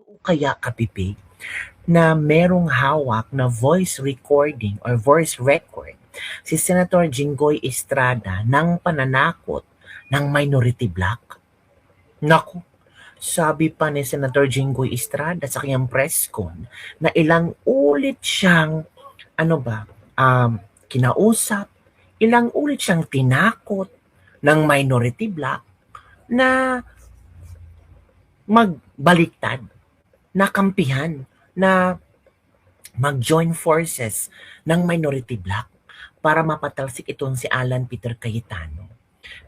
Totoo kaya kapipig na merong hawak na voice recording or voice record si Senator Jinggoy Estrada ng pananakot ng minority black? Naku, sabi pa ni Senator Jinggoy Estrada sa kanyang press con na ilang ulit siyang kinausap, ilang ulit siyang tinakot ng minority black na magbaliktad, na kampihan, na mag-join forces ng minority black para mapatalsik itong si Alan Peter Cayetano.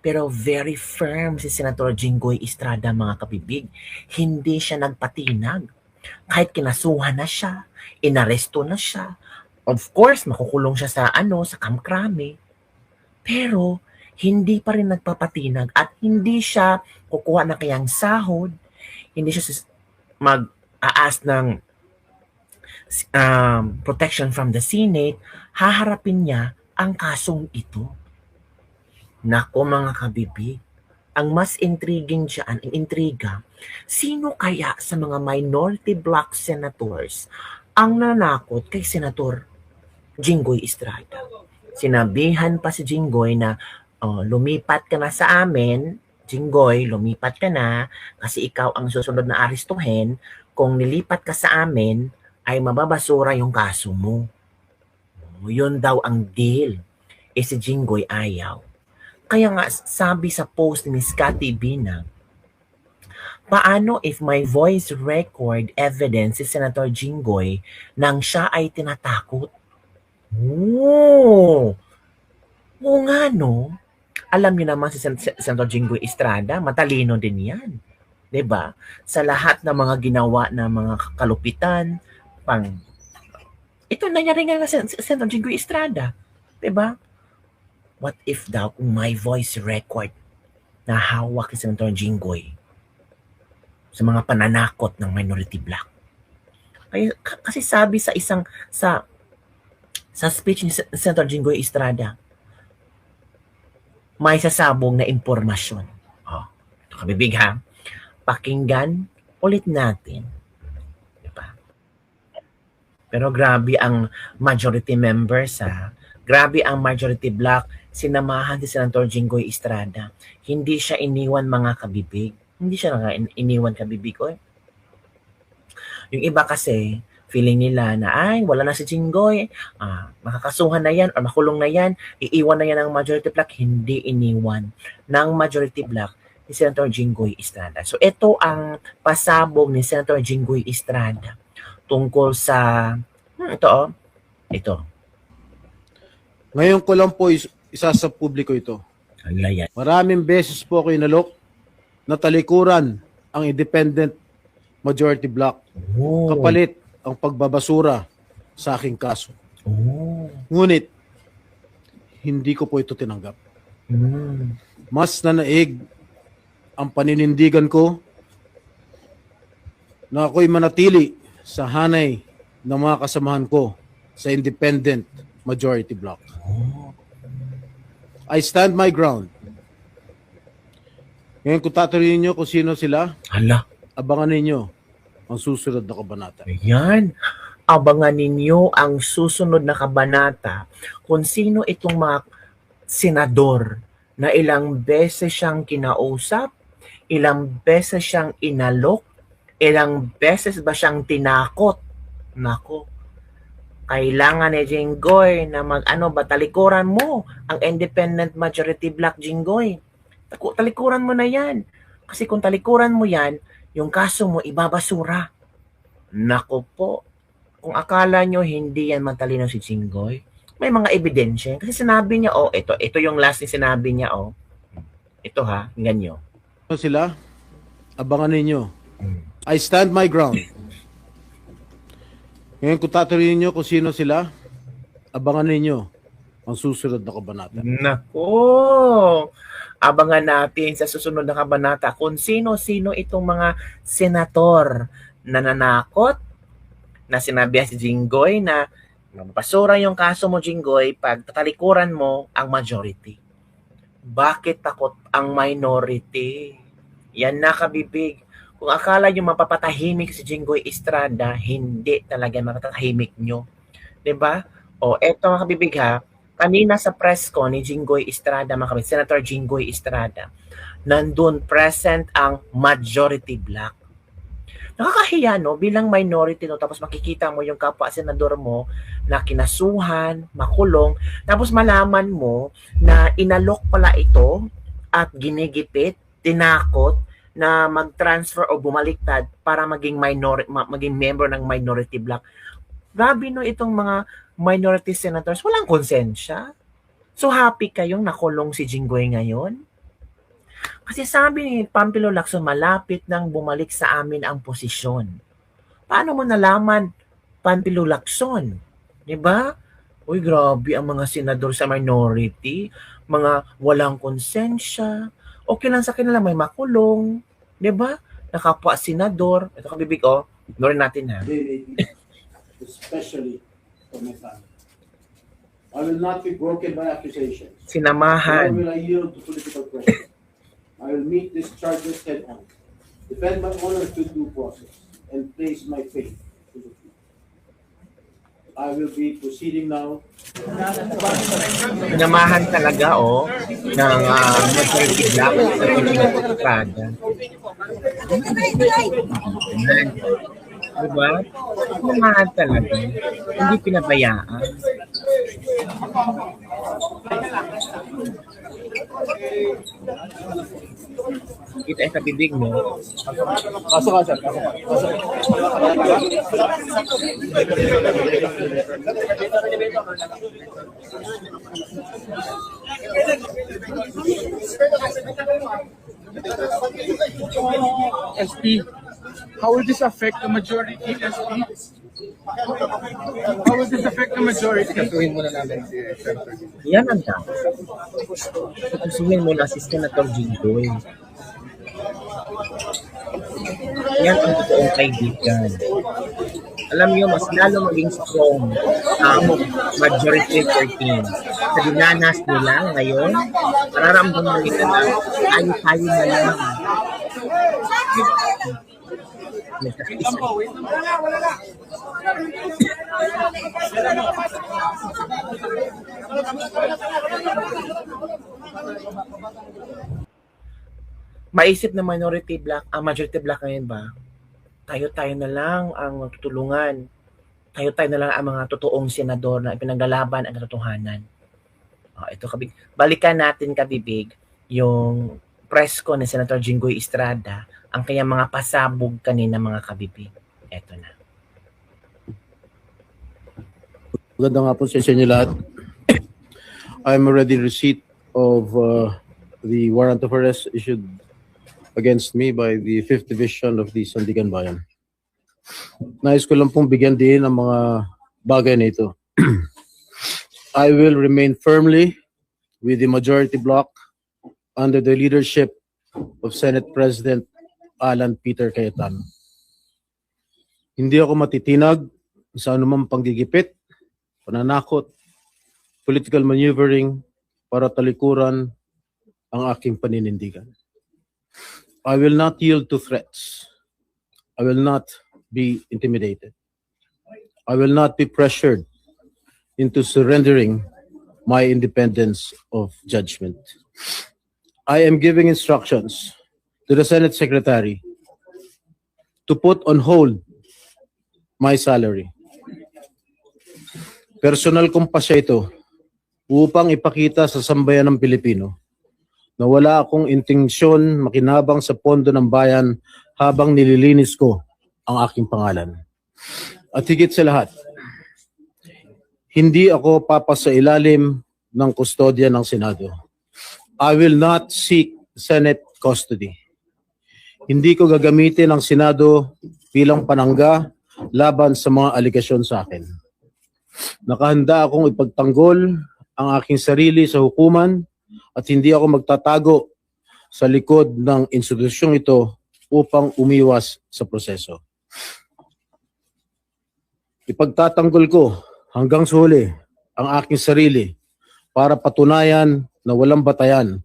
Pero very firm si Senator Jinggoy Estrada, mga kabibig. Hindi siya nagpatinag. Kahit kinasuhan na siya, inaresto na siya. Of course, makukulong siya sa Camp Crame. Pero hindi pa rin nagpapatinag at hindi siya kukuha na kayang sahod. Hindi siya mag-aas ng protection from the Senate. Haharapin niya ang kasong ito. Nako mga kabibig, ang mas intriguing dyan, ang intriga, sino kaya sa mga minority black senators ang nanakot kay Senator Jinggoy Estrada? Sinabihan pa si Jinggoy na lumipat ka na sa amin, Jinggoy, lumipat ka na kasi ikaw ang susunod na arestuhin. Kung nilipat ka sa amin, ay mababasura yung kaso mo. Yun daw ang deal. Si Jinggoy ayaw. Kaya nga sabi sa post ni Scotty Binang, paano if my voice record evidence si Senator Jinggoy nang siya ay tinatakot? Oo nga no. Alam niyo naman si Senator Jinggoy Estrada, matalino din yan. 'Di ba? Sa lahat ng mga ginawa na mga kalupitan, ito nangyari nga sa Senator Jinggoy Estrada. 'Di ba? What if daw kung my voice record na hawak ni Senator Jinggoy sa mga pananakot ng minority black? Kasi sabi sa speech ni Senator Jinggoy Estrada, may sasabong na impormasyon. Ito kabibig ha. Pakinggan ulit natin. Diba? Pero grabe ang majority members ha. Grabe ang majority black. Sinamahan si Senator Jinggoy Estrada. Hindi siya iniwan mga kabibig. Hindi siya iniwan kabibig. Yung iba kasi, feeling nila na ay wala na si Jinggoy, makakasuhan na yan or makulong na yan, iiwan na yan ng majority black. Hindi iniwan ng majority black ni Senator Jinggoy Estrada. So ito ang pasabog ni Senator Jinggoy Estrada tungkol sa ito. Ngayon ko lang po isa sa publiko ito. Alayan. Maraming beses po ako inalok na talikuran ang independent majority block. Kapalit ang pagbabasura sa aking kaso. Ngunit, hindi ko po ito tinanggap. Mas nanaig ang paninindigan ko na ako'y manatili sa hanay ng mga kasamahan ko sa independent majority block. I stand my ground. Ngayon kung tatanungin niyo kung sino sila, abangan ninyo ang susunod na kabanata. Ayan. Abangan ninyo ang susunod na kabanata kung sino itong mga senador na ilang beses siyang kinausap, ilang beses siyang inalok, ilang beses ba siyang tinakot. Nako. Kailangan ni Jinggoy na talikuran mo ang independent majority black, Jinggoy. Talikuran mo na yan. Kasi kung talikuran mo yan, yung kaso mo ibabasura. Nako po. Kung akala nyo hindi yan matalino si Jinggoy, may mga ebidensya. Kasi sinabi niya, ito yung last ni sinabi niya, Ito ha, ganyo. Sila, abangan ninyo. I stand my ground. Ngayon kung tatanungin niyo kung sino sila, abangan ninyo ang susunod na kabanata. Nako! Abangan natin sa susunod na kabanata kung sino-sino itong mga senator na nanakot, na sinabi si Jinggoy na mapasura yung kaso mo, Jinggoy, pag tatalikuran mo ang majority. Bakit takot ang minority? Yan na kabibig. Kung akala nyo mapapatahimik si Jinggoy Estrada, hindi talaga mapapatahimik nyo. 'Di ba? O, eto mga kabibig ha, kanina sa press ko ni Jinggoy Estrada, mga kabibig, Senator Jinggoy Estrada, nandun present ang majority black. Nakakahiya, no? Bilang minority, no? Tapos makikita mo yung kapwa senador mo na kinasuhan, makulong, tapos malaman mo na inalok pala ito at ginigipit, tinakot na mag-transfer o bumaliktad para maging maging member ng minority black. Grabe, no, itong mga minority senators, walang konsensya. So happy kayong nakulong si Jinggoy ngayon? Kasi sabi ni Pampilo Lacson, malapit nang bumalik sa amin ang posisyon. Paano mo nalaman, Pampilo Lacson? 'Di ba? Uy, grabe ang mga senador sa minority, mga walang konsensya. Okay lang sa kanila may makulong, 'di ba? Nakapwa senador. Ito kabibig, oh. Ignorin natin ha. Especially for my family. I will not be broken by accusations. Nor Sinamahan. will I yield to political pressure. I will meet these charges head on, defend my honor to due process, and place my faith to the truth. I will be proceeding now. Sinamahan talaga, oh, ng majority black sa Jinggoy Estrada. Ayan. Diba? Sinamahan talaga. Hindi pinabayaan. Kita sa bibig mo. Pasok ka, sir. Pasok. SP, how will this affect the majority, SP? How will this affect the majority? Kasuhin muna namin si Senator. Yan ang dapat. Kusuhin mo na si Senator Jinggoy. Yan ang totoong kaibigan. Alam niyo, mas lalo maging strong ang majority 13. Sa dinanas nila ngayon, mararamdaman nila na tayo na lang. Nagkakaisa. Maisip na minority black, majority black ngayon ba? Tayo-tayo na lang ang tutulungan. Tayo-tayo na lang ang mga totoong senador na ipinaglalaban ang katotohanan. Ito kabig. Balikan natin kabibig yung press ko ni Senator Jinggoy Estrada, ang kanyang mga pasabog kanina mga kabibig. Ito na. Magandang hapon sa inyo lahat. I'm already in receipt of the warrant of arrest issued against me by the 5th Division of the Sandigan Bayan. Nais ko lang pong bigyan din ang mga bagay na ito. I will remain firmly with the majority bloc under the leadership of Senate President Alan Peter Cayetano. Hindi ako matitinag sa anumang panggigipit, pananakot, political maneuvering para talikuran ang aking paninindigan. I will not yield to threats. I will not be intimidated. I will not be pressured into surrendering my independence of judgment. I am giving instructions to the Senate Secretary to put on hold my salary. Personal kong pasya ito upang ipakita sa sambayan ng Pilipino na wala akong intensyon makinabang sa pondo ng bayan habang nililinis ko ang aking pangalan. At higit sa lahat, hindi ako papasailalim ng kustodya ng Senado. I will not seek Senate custody. Hindi ko gagamitin ang Senado bilang panangga laban sa mga aligasyon sa akin. Nakahanda akong ipagtanggol ang aking sarili sa hukuman at hindi ako magtatago sa likod ng institusyong ito upang umiwas sa proseso. Ipagtatanggol ko hanggang sa huli ang aking sarili para patunayan na walang batayan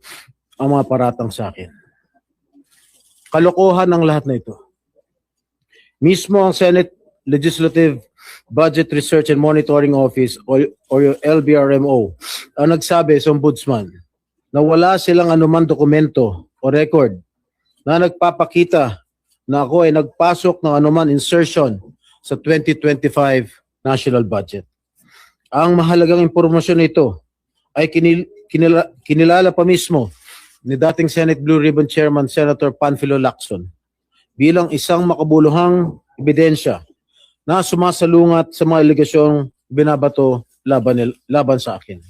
ang mga paratang sa akin. Kalokohan ang lahat na ito. Mismo ang Senate Legislative Budget Research and Monitoring Office or yung LBRMO ang nagsabi sa ombudsman na wala silang anuman dokumento o record na nagpapakita na ako ay nagpasok ng anuman insertion sa 2025 national budget. Ang mahalagang impormasyon nito ay kinilala pa mismo ni dating Senate Blue Ribbon Chairman Senator Panfilo Lacson bilang isang makabuluhang ebidensya na sumasalungat sa mga alegasyong binabato laban sa akin.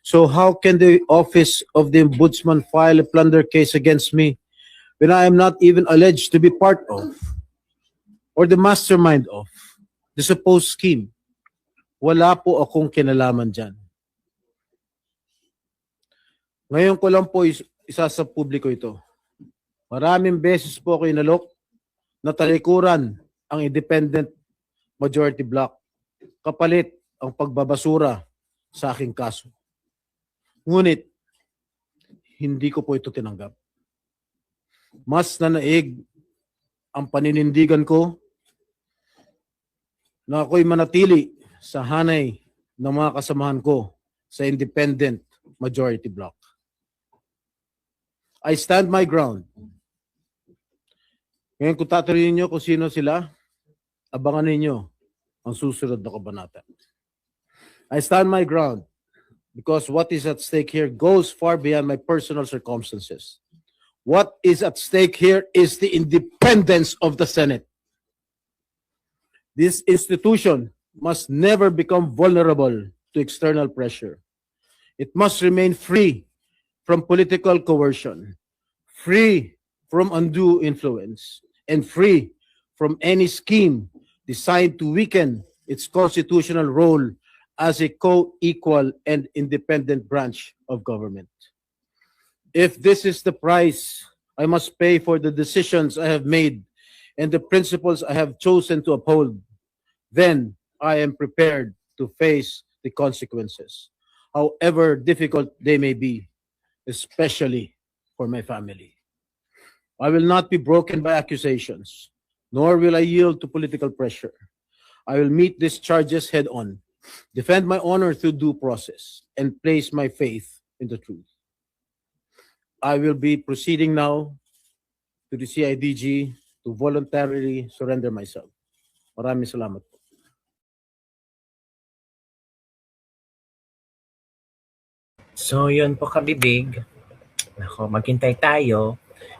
So how can the office of the ombudsman file a plunder case against me when I am not even alleged to be part of or the mastermind of the supposed scheme? Wala po akong kinalaman dyan. Ngayon ko lang po isa sa publiko ito. Maraming beses po ako inalok na talikuran ang independent majority bloc kapalit ang pagbabasura sa aking kaso. Ngunit, hindi ko po ito tinanggap. Mas nanaig ang paninindigan ko na ako'y manatili sa hanay ng mga kasamahan ko sa independent majority bloc. I stand my ground. Ngayon kung tatanungin niyo kung sino sila, abangan ninyo ang susunod na kabanata. I stand my ground because what is at stake here goes far beyond my personal circumstances. What is at stake here is the independence of the Senate. This institution must never become vulnerable to external pressure. It must remain free from political coercion, free from undue influence, and free from any scheme designed to weaken its constitutional role as a co-equal and independent branch of government. If this is the price I must pay for the decisions I have made and the principles I have chosen to uphold, then I am prepared to face the consequences, however difficult they may be, especially for my family. I will not be broken by accusations, nor will I yield to political pressure. I will meet these charges head on, defend my honor through due process, and place my faith in the truth. I will be proceeding now to the CIDG to voluntarily surrender myself. Maraming salamat po. So, yun po kabibig. Nako, maghintay tayo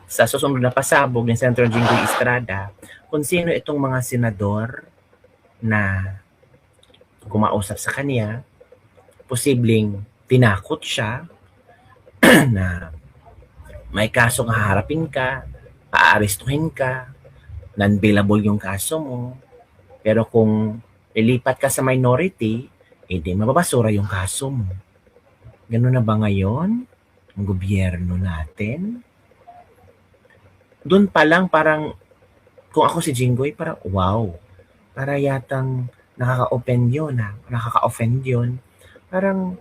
sa susunod na pasabog ni Senator Jinggoy Estrada kung sino itong mga senador na kumausap sa kanya, posibleng tinakot siya na may kasong haharapin ka, aarestuhin ka, non-bailable yung kaso mo, pero kung ilipat ka sa minority, hindi mababasura yung kaso mo. Ganun na ba ngayon ang gobyerno natin? Doon pa lang parang, kung ako si Jinggoy, parang wow, para yatang nakaka-offend yun. Parang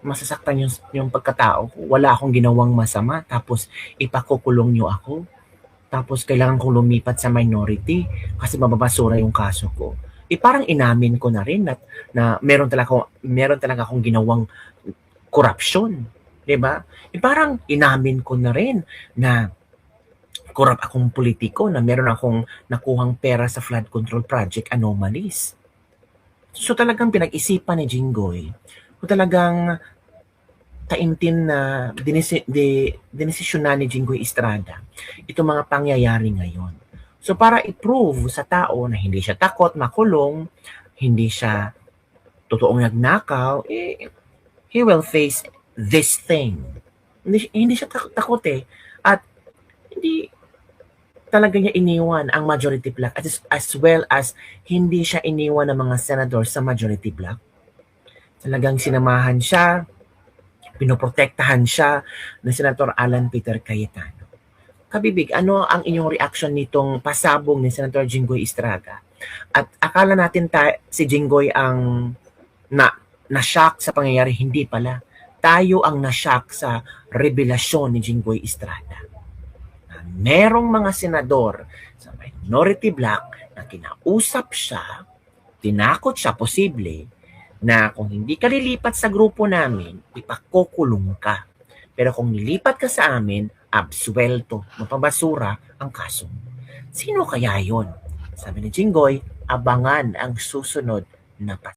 masasaktan yung pagkatao ko. Wala akong ginawang masama, tapos ipakukulong nyo ako. Tapos kailangan kong lumipat sa minority kasi mababasura yung kaso ko. Parang inamin ko na rin na meron talaga akong ginawang korupsyon. Diba? Parang inamin ko na rin na corrupt akong politiko, na meron akong nakuhang pera sa flood control project anomalies. So talagang pinag-isipan ni Jinggoy, kung talagang taimtim na dinesisyonan ni Jinggoy Estrada itong mga pangyayari ngayon. So para i-prove sa tao na hindi siya takot makulong, hindi siya totoong nagnakaw, he will face this thing. Hindi siya takot at hindi talaga niya iniwan ang majority bloc as well as hindi siya iniwan ng mga senador sa majority bloc. Talagang sinamahan siya, pinoprotektahan siya ng Senator Alan Peter Cayetano. Kabibig, ano ang inyong reaction nitong pasabog ni Senator Jinggoy Estrada? At akala natin si Jinggoy ang na-shock sa pangyayari, hindi pala. Tayo ang na-shock sa revelasyon ni Jinggoy Estrada. Merong mga senador sa minority black na kinausap siya, tinakot siya posible na kung hindi ka lilipat sa grupo namin, ipakukulong ka. Pero kung nilipat ka sa amin, absuelto, mapabasura ang kaso. Sino kaya yon? Sabi ni Jinggoy, abangan ang susunod na